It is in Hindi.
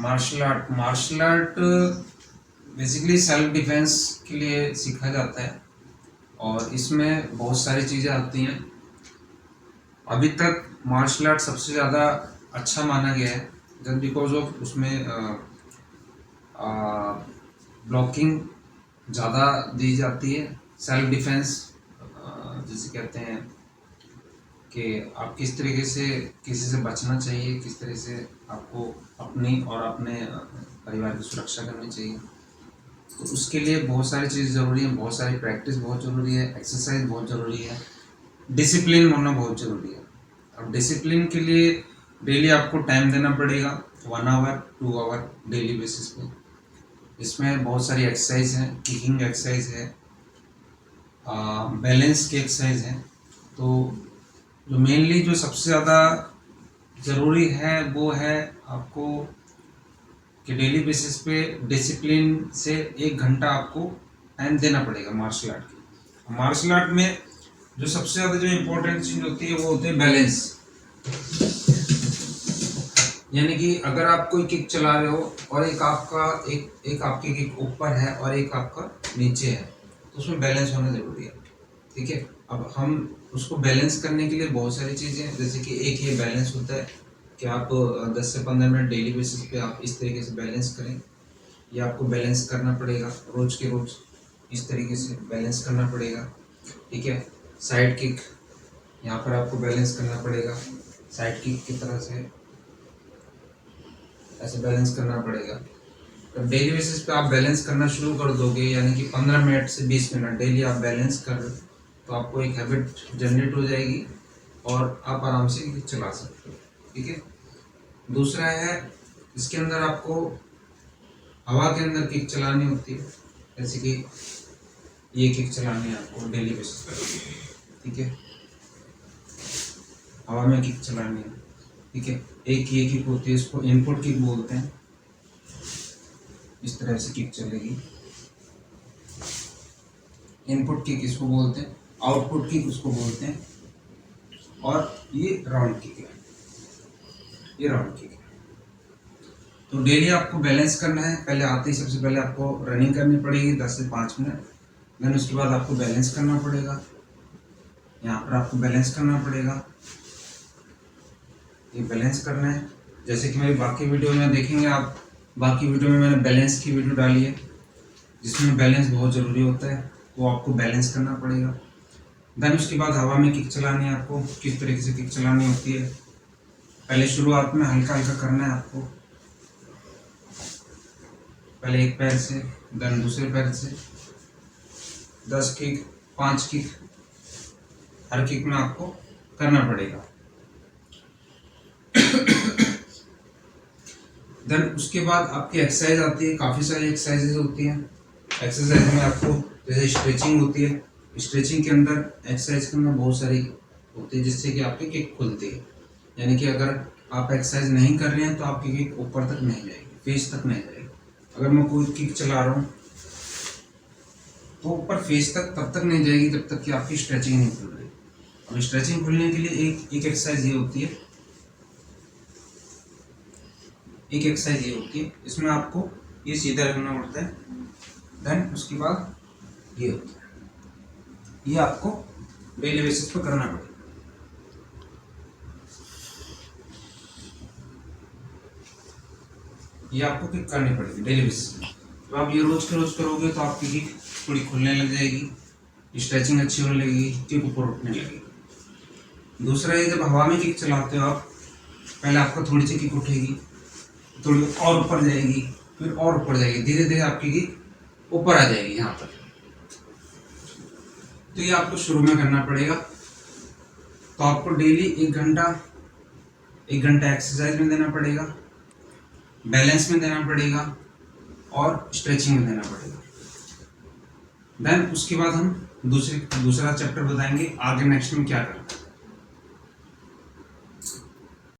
Martial art basically self defence के लिए सीखा जाता है और इसमें बहुत सारी चीज़ें आती हैं। अभी तक मार्शल आर्ट सबसे ज़्यादा अच्छा माना गया है जस्ट बिकॉज ऑफ उसमें ब्लॉकिंग ज़्यादा दी जाती है। सेल्फ डिफेंस जिसे कहते हैं कि आप किस तरीके से किसी से बचना चाहिए, किस तरह से आपको अपनी और अपने परिवार की सुरक्षा करनी चाहिए। तो उसके लिए बहुत सारी चीज़ ज़रूरी है, बहुत सारी प्रैक्टिस बहुत ज़रूरी है, एक्सरसाइज बहुत ज़रूरी है, डिसिप्लिन होना बहुत ज़रूरी है। अब डिसिप्लिन के लिए डेली आपको टाइम देना पड़ेगा 1 आवर 2 आवर डेली बेसिस पे। इसमें बहुत सारी एक्सरसाइज हैं, किकिंग एक्सरसाइज है, बैलेंस की एक्सरसाइज है। तो जो मेनली जो सबसे ज़्यादा ज़रूरी है वो है आपको कि डेली बेसिस पे डिसिप्लिन से 1 घंटा आपको टाइम देना पड़ेगा मार्शल आर्ट की। मार्शल आर्ट में जो सबसे ज़्यादा जो इम्पोर्टेंट चीज़ होती है वो होती है बैलेंस। यानी कि अगर आप कोई किक चला रहे हो और एक आपकी किक ऊपर है और एक आपका नीचे है तो उसमें बैलेंस होना ज़रूरी है। ठीक है, अब हम उसको बैलेंस करने के लिए बहुत सारी चीज़ें हैं, जैसे कि एक ये बैलेंस होता है कि आप 10 से 15 मिनट डेली बेसिस पे आप इस तरीके से बैलेंस करें। ये आपको बैलेंस करना पड़ेगा रोज़ के रोज़, इस तरीके से बैलेंस करना पड़ेगा। ठीक है, साइड किक यहाँ पर आपको बैलेंस करना पड़ेगा, साइड किक की तरह से ऐसे बैलेंस करना पड़ेगा। तो डेली बेसिस पे आप बैलेंस करना शुरू कर दोगे, यानी कि 15 मिनट से 20 मिनट डेली आप बैलेंस कर, तो आपको एक हैबिट जनरेट हो जाएगी और आप आराम से किक चला सकते हो। ठीक है, दूसरा है इसके अंदर आपको हवा के अंदर किक चलानी होती है, जैसे कि ये किक चलानी है आपको डेली बेसिस पर। ठीक है, हवा में किक चलानी है। ठीक है, एक ये किक होती है, इसको इनपुट किक बोलते हैं। इस तरह से किक चलेगी, इनपुट किक इसको बोलते हैं, आउटपुट किक उसको बोलते हैं, और ये राउंड किक है, ये राउंड किक है। तो डेली आपको बैलेंस करना है। पहले आते ही सबसे पहले आपको रनिंग करनी पड़ेगी 10 से 5 मिनट, देन उसके बाद आपको बैलेंस करना पड़ेगा, यहाँ पर आपको बैलेंस करना पड़ेगा, ये बैलेंस करना है। जैसे कि मेरी बाकी वीडियो में देखेंगे आप, बाकी वीडियो में मैंने बैलेंस की वीडियो डाली है जिसमें बैलेंस बहुत ज़रूरी होता है, वो आपको बैलेंस करना पड़ेगा। देन उसके बाद हवा में किक चलानी है आपको, किस तरीके से किक चलानी होती है। पहले शुरुआत में हल्का हल्का करना है आपको, पहले एक पैर से, देन दूसरे पैर से 10 किक 5 किक हर किक में आपको करना पड़ेगा। देन उसके बाद आपकी एक्सरसाइज आती है, काफ़ी सारी एक्सरसाइजेज होती हैं। एक्सरसाइज में आपको जैसे स्ट्रेचिंग होती है, स्ट्रेचिंग के अंदर एक्सरसाइज के अंदर बहुत सारी होती है जिससे कि आपकी किक खुलती है। यानी कि अगर आप एक्सरसाइज नहीं कर रहे हैं तो आपकी किक ऊपर तक नहीं जाएगी, फेस तक नहीं जाएगी। अगर मैं कोई किक चला रहा हूँ तो ऊपर फेस तक तब तक नहीं जाएगी जब तक कि आपकी स्ट्रेचिंग नहीं खुल रही। अब स्ट्रेचिंग खुलने के लिए एक एक्सरसाइज ये होती है, एक एक्सरसाइज ये होती है, इसमें आपको ये सीधा रखना पड़ता है। देन उसके बाद ये होता है, ये आपको डेली बेसिस पर करना पड़ेगा। ये आपको किक करनी पड़ेगी डेली बेसिस पे। तो आप ये रोज के रोज करोगे तो आपकी किक थोड़ी खुलने लग जाएगी, स्ट्रेचिंग अच्छी होने लगेगी, किक ऊपर उठने लगेगी। दूसरा ये, जब हवा में किक चलाते हो आप, पहले आपको थोड़ी सी किक उठेगी, थोड़ी और ऊपर जाएगी, फिर और ऊपर जाएगी, धीरे धीरे आपकी किक ऊपर आ जाएगी यहाँ पर। तो ये आपको शुरू में करना पड़ेगा। तो आपको डेली 1 घंटा एक्सरसाइज में देना पड़ेगा, बैलेंस में देना पड़ेगा और स्ट्रेचिंग में देना पड़ेगा। देन उसके बाद हम दूसरा चैप्टर बताएंगे आगे नेक्स्ट में क्या करना है।